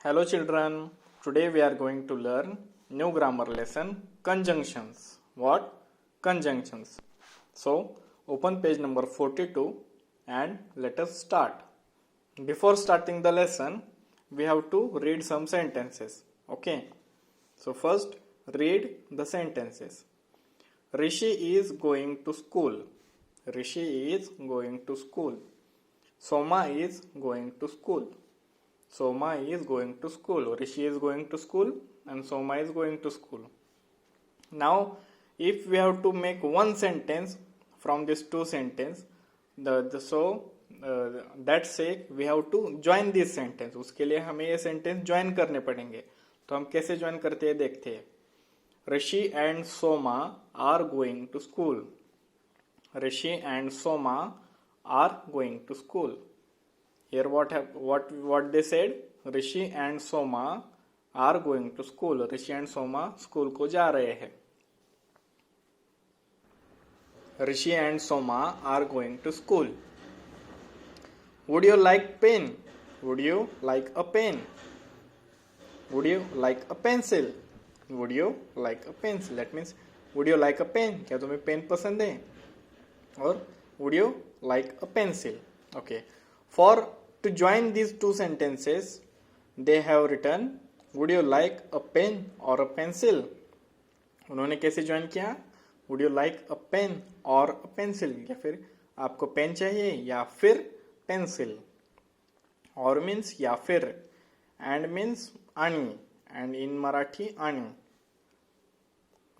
Hello children, today we are going to learn new grammar lesson conjunctions. What? Conjunctions. So open page number 42 and let us start. Before starting the lesson, we have to read some sentences. Okay. So first read the sentences. Rishi is going to school. Rishi is going to school. Soma is going to school. Soma is going to school. Rishi is going to school and Soma is going to school. Now, if we have to make one sentence from these two sentences, that say we have to join this sentence. उसके लिए हमें ये sentence join करने पड़ेंगे. तो हम कैसे join करते हैं देखते हैं. Rishi and Soma are going to school. Rishi and Soma are going to school. Here what they said? Rishi and Soma are going to school. Rishi and Soma school को जा रहे हैं. Rishi and Soma are going to school. Would you like pen? Would you like a pen? Would you like a pencil? Would you like a pencil? That means would you like a pen? क्या तुम्हें pen पसंद है? और would you like a pencil? Okay. For to join these two sentences, they have written would you like a pen or a pencil? उन्होंने कैसे join किया? Would you like a pen or a pencil? या फिर आपको pen चाहिए या फिर pencil. और means या फिर, and means आणि, and in Marathi आणि.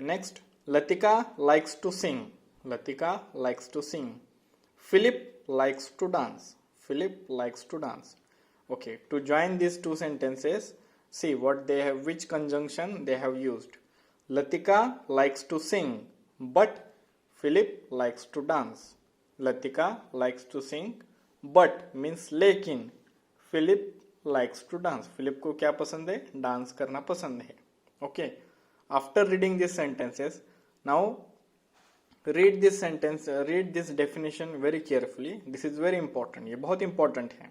Next, Latika likes to sing. Latika likes to sing. Philip likes to dance. Philip likes to dance. Okay, to join these two sentences, see what they have, which conjunction they have used. Latika likes to sing, but Philip likes to dance. Latika likes to sing, but means लेकिन Philip likes to dance. Philip को क्या पसंद है? Dance करना पसंद है. Okay. After reading these sentences, now read this sentence, read this definition very carefully. This is very important. ये बहुत important है.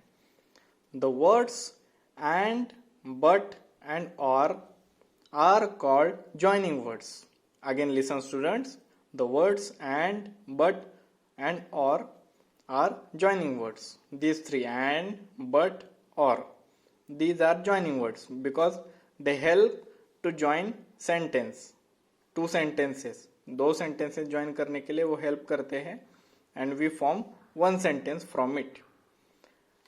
The words and, but and or are called joining words. Again listen students. The words and, but and or are joining words. These three, and, but, or, these are joining words because they help to join sentence. Two sentences. दो sentences join करने के लिए वो help करते हैं and we form one sentence from it.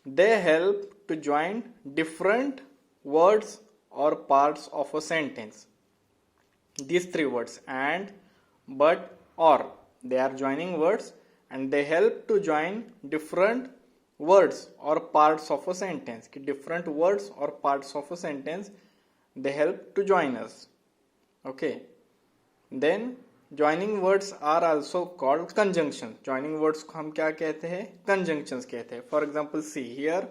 They help to join different words or parts of a sentence. These three words, and, but, or, they are joining words and they help to join different words or parts of a sentence. Different words or parts of a sentence, they help to join us. Okay. Then joining words are also called conjunctions. Joining words को हम क्या कहते हैं? Conjunctions कहते हैं. For example, see here,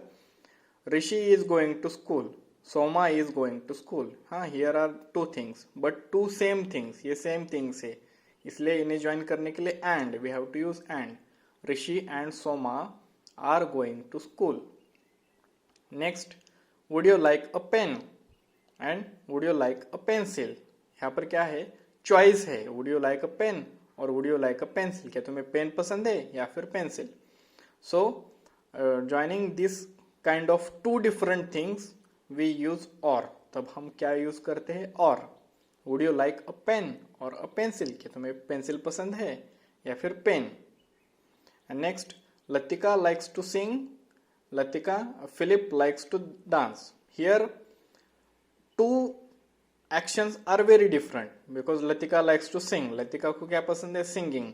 Rishi is going to school. Soma is going to school. हाँ, here are two things, but two same things. ये same things है. इसलिए इन्हें join करने के लिए and we have to use and. Rishi and Soma are going to school. Next, would you like a pen? And would you like a pencil? यहाँ पर क्या है? चॉइस है. Would you like a pen or would you like a pencil. क्या तुम्हें pen पसंद है या फिर pencil? So joining this kind of two different things we use or. तब हम क्या यूज करते हैं? Or. Would you like a pen or a pencil. क्या तुम्हें पेंसिल पसंद है या फिर pen? And next, Latika likes to sing. Latika, Philip likes to dance. Here two actions are very different because Latika likes to sing. Latika को क्या पसंद है? Singing.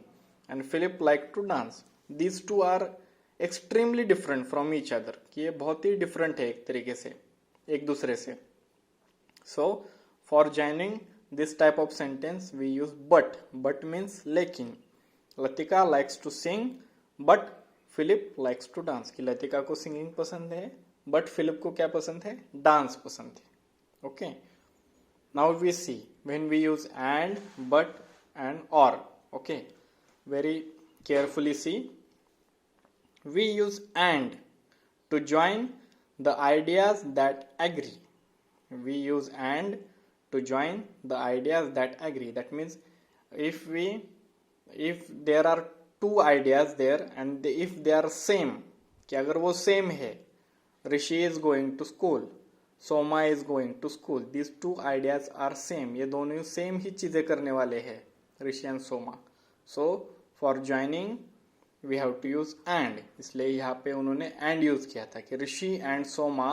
And Philip like to dance. These two are extremely different from each other. कि ये बहुत ही different है एक तरीके से, एक दूसरे से. So for joining this type of sentence we use but. But means लेकिन. Latika likes to sing but Philip likes to dance. कि लतिका को singing पसंद है but Philip को क्या पसंद है? Dance पसंद है. Okay. Now we see when we use and, but and or. Okay, very carefully see. We use and to join the ideas that agree. we use and to join the ideas that agree. That means if there are two ideas there and if they are same, कि अगर वो same है, ऋषि is going to school, Soma is going to school, these two ideas are same, ये दोनों same ही चीजें करने वाले हैं, ऋषि and Soma. So for joining we have to use and, इसलिए यहाँ पे उन्होंने and यूज किया था कि ऋषि and Soma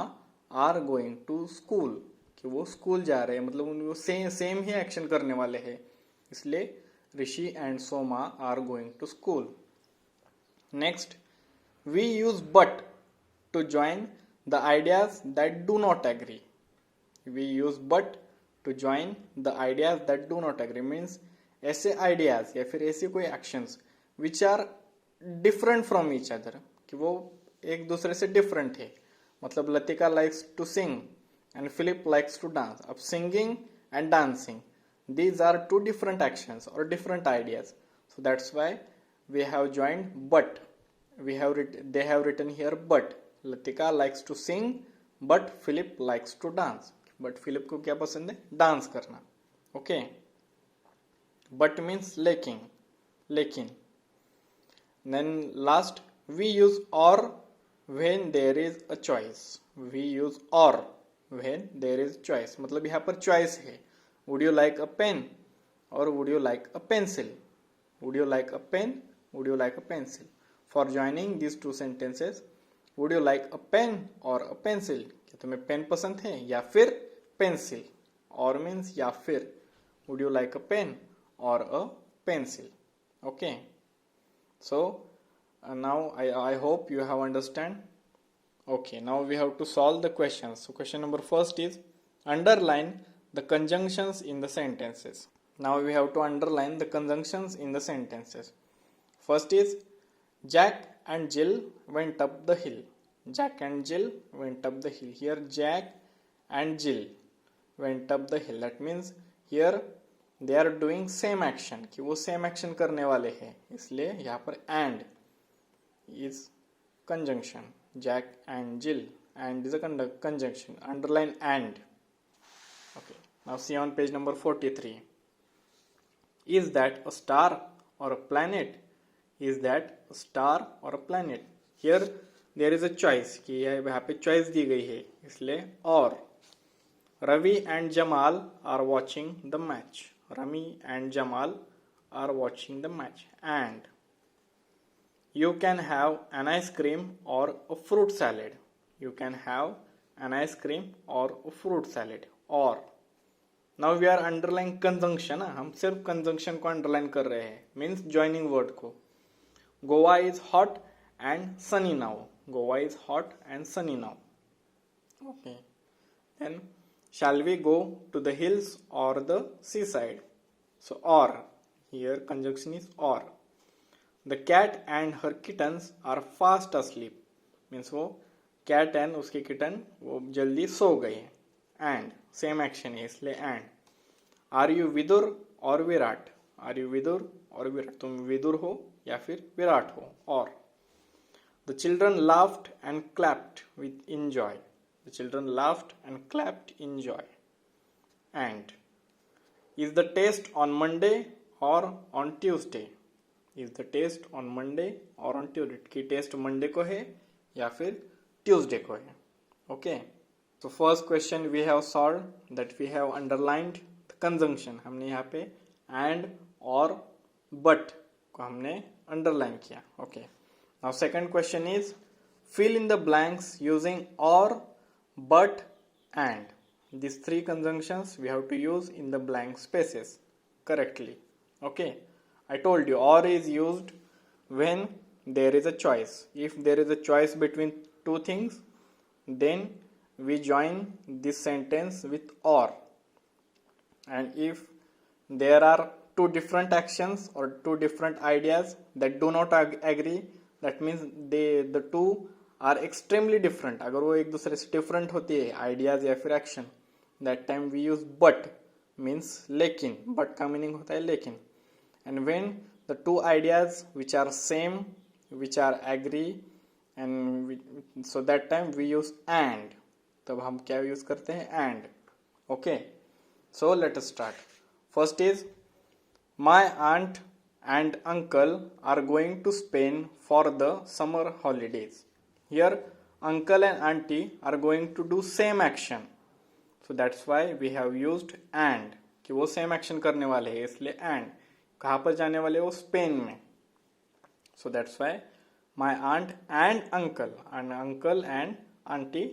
are going to school, कि वो स्कूल जा रहे हैं, मतलब उनको सेम ही एक्शन करने वाले हैं, इसलिए Rishi and Soma are going to school. Next, we use but to join the ideas that do not agree. We use but to join the ideas that do not agree means ऐसे ideas या फिर ऐसे कोई actions which are different from each other, कि वो एक दूसरे से डिफरेंट है. मतलब Latika likes to sing and Philip likes to dance. अब singing and dancing, these are two different actions or different ideas. So that's why we have joined but. They have written here but. Latika likes to sing, but Philip likes to dance. But Philip को क्या पसंद है? Dance करना. Okay. But means लेकिन. Then last, we use or when there is a choice. We use or when there is choice. मतलब यहाँ पर choice है. Would you like a pen or would you like a pencil? Would you like a pen? Would you like a pencil? For joining these two sentences, would you like a pen or a pencil? क्या तुम्हें pen पसंद है या फिर pencil? Or means या फिर. Would you like a pen or a pencil? Okay. So now I hope you have understand. Okay, now we have to solve the questions. So question number first is underline the conjunctions in the sentences. Now we have to underline the conjunctions in the sentences. First is Jack and Jill went up the hill. Jack and Jill went up the hill. Here Jack and Jill went up the hill. That means here they are doing same action, कि वो same action करने वाले हैं, इसलिए यहाँ पर and is conjunction. Jack and Jill, and is a conjunction. Underline and. Okay. Now see on page number 43. Is that a star or a planet? Is that a star or a planet? Here there is a choice, कि यहाँ पे choice दी गई है, इसलिए और. Ravi and Jamal are watching the match. Ravi and Jamal are watching the match. And you can have an ice cream or a fruit salad. You can have an ice cream or a fruit salad. Or now we are underlying conjunction. हम सिर्फ conjunction को underline कर रहे हैं, means joining word को. Goa is hot and sunny now. Goa is hot and sunny now. Okay. Then shall we go to the hills or the seaside? So or, here conjunction is or. The cat and her kittens are fast asleep. Means वो cat and उसकी kitten वो जल्दी सो गई है. And same action है, इसलिए and. Are you Vidur और Virat? Are you Vidur और विराट? तुम विदुर हो या फिर विराट हो? और the children laughed and clapped with enjoy. The children laughed and clapped in joy. And is the test on Monday or on Tuesday? Is the test on Monday or on Tuesday? कि test Monday को है या फिर Tuesday को है. Okay. So first question we have solved, that we have underlined the conjunction. हमने यहाँ पे and or but को हमने underline किया. Okay. Now second question is fill in the blanks using or, but, and. These three conjunctions we have to use in the blank spaces correctly. Okay. I told you or is used when there is a choice. If there is a choice between two things, then we join this sentence with or. And if there are two different actions or two different ideas that do not agree, that means the two are extremely different. अगर वो एक दूसरे से different होती है ideas या फिर action, that time we use but, means लेकिन. but का meaning होता है लेकिन. And when the two ideas which are same, which are agree, and so that time we use and. तब हम क्या use करते हैं and. Okay, so let us start. First is, my aunt and uncle are going to Spain for the summer holidays. Here uncle and auntie are going to do same action, so that's why we have used and, कि वो same action करने वाले हैं इसलिए and. कहाँ पर जाने वाले वो स्पेन में, so that's why my aunt and uncle and auntie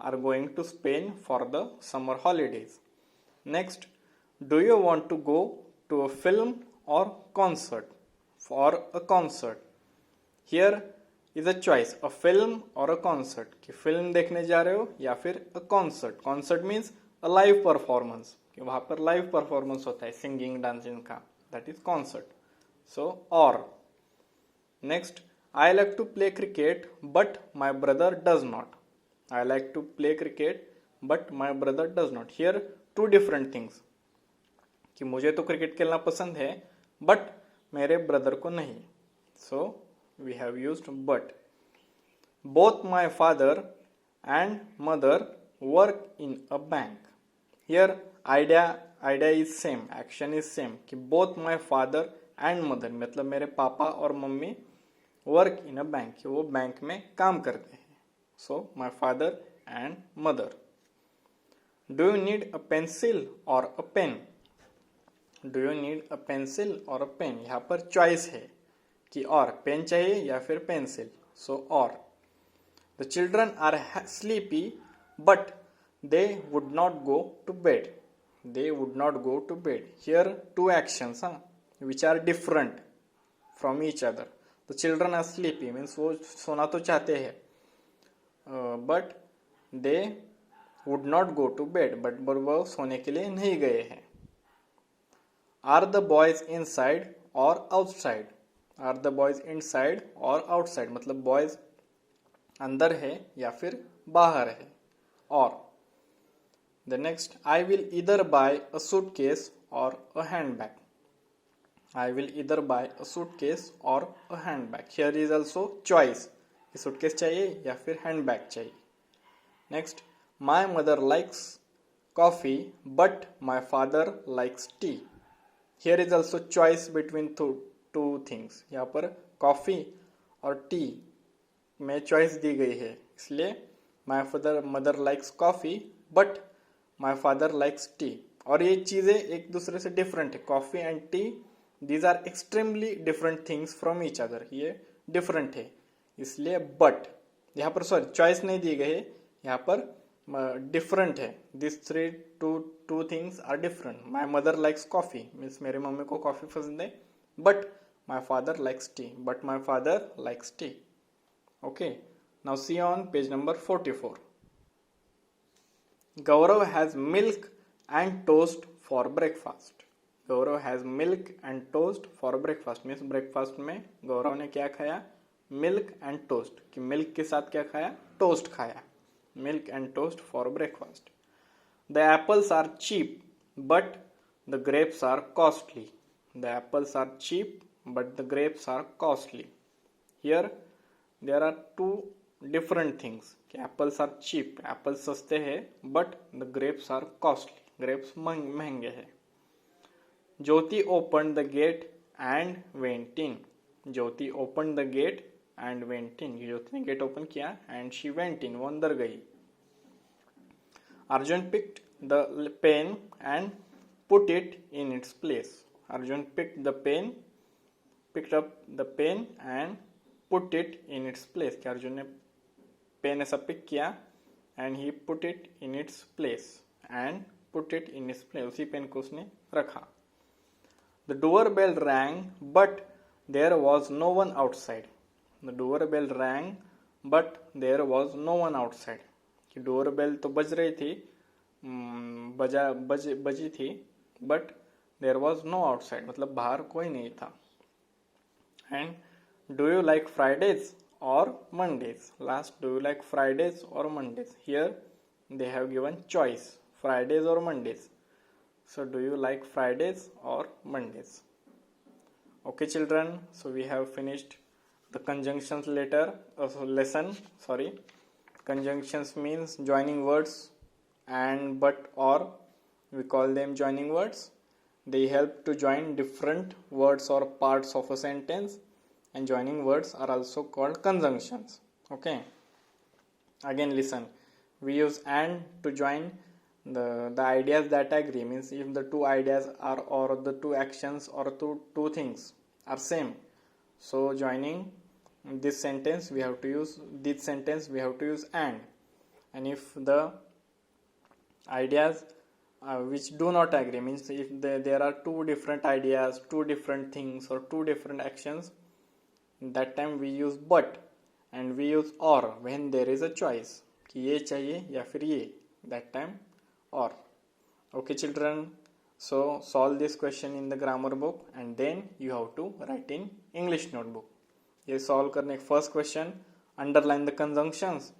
are going to Spain for the summer holidays. Next, do you want to go to a film or concert? For a concert, here is a choice, a film or a concert, कि film देखने जा रहे हो या फिर a concert. Concert means a live performance, कि वहाँ पर live performance होता है singing dancing का, that is concert. So or. Next, I like to play cricket but my brother does not. I like to play cricket but my brother does not. Here two different things, कि मुझे तो cricket खेलना पसंद है but मेरे brother को नहीं. So we have used but. Both my father and mother work in a bank. Here idea is same, action is same, कि both my father and mother मतलब मेरे पापा और मम्मी वर्क इन अ बैंक, कि वो बैंक में काम करते हैं. So my father and mother. Do you need a pencil or a pen? Do you need a pencil or a pen, यहाँ पर चॉइस है कि और पेन चाहिए या फिर पेंसिल. सो और. The children are sleepy but they would not go to bed. They would not go to bed. Here two actions which are different from each other. The children are sleepy means वो सोना तो चाहते हैं but they would not go to bed, but वो सोने के लिए नहीं गए हैं. Are the boys inside or outside. Are the boys inside or outside मतलब बॉयज अंदर है या फिर बाहर है. और the next, I will either buy a suitcase or a handbag. I will either buy a suitcase or a handbag. Here is also choice, suitcase चाहिए या फिर हैंडबैग चाहिए. Next, my mother likes coffee but my father likes tea. Here is also choice between two things. यहाँ पर coffee और T में choice दी गई है, इसलिए my mother likes coffee but my father likes tea. और ये चीजें एक दूसरे से डिफरेंट है. Coffee and tea, these are extremely different things from each other. ये डिफरेंट है इसलिए बट. यहाँ पर सॉरी चॉइस नहीं दी गई है, यहाँ पर डिफरेंट है. This three two things are different. My mother likes coffee means मेरे मम्मी को कॉफी पसंद है but my father likes tea. But my father likes tea. Okay, now see on page number 44. Gaurav has milk and toast for breakfast. Gaurav has milk and toast for breakfast means breakfast में गौरव ने क्या खाया? Milk and toast. कि milk के साथ क्या खाया? Toast खाया. Milk and toast for breakfast. The apples are cheap but the grapes are costly. The apples are cheap but the grapes are costly. Here there are two different things. Apples are cheap, apples सस्ते हैं but the grapes are costly, grapes महंगे हैं. Jyoti open the gate and went in. Jyoti open the gate and went in. Jyoti ने gate open किया and she went in, वो अंदर गई. Arjun picked the pen and put it in its place. Arjun picked up the pen and put it in its place. कि अर्जुन ने pen ऐसा pick किया and he put it in its place. And put it in its place, उसी pen को उसने रखा. The door bell rang but there was no one outside. The door bell rang but there was no one outside. कि door bell तो बज रही थी, बजी थी but there was no outside मतलब बाहर कोई नहीं था. And do you like Fridays or Mondays. Last, do you like Fridays or Mondays. Here they have given choice, Fridays or Mondays. So do you like Fridays or Mondays? Okay children, so we have finished the conjunctions lesson. Conjunctions means joining words and, but, or We call them joining words. They help to join different words or parts of a sentence, and joining words are also called conjunctions. Okay, again listen. We use and to join the ideas that agree, means if the two ideas are, or the two actions or two things are same, so joining this sentence we have to use and if the ideas which do not agree, means if there are two different ideas, two different things or two different actions, that time we use but, and we use or when there is a choice कि ये चाहिए या फिर ये, that time or. Okay children, so solve this question in the grammar book and then you have to write in English notebook. ये solve करने first question, underline the conjunctions.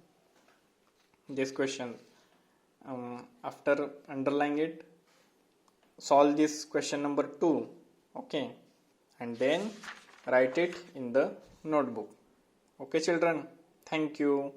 This question, after underlining it, solve this question number 2. Okay, and then write it in the notebook. Okay children, thank you.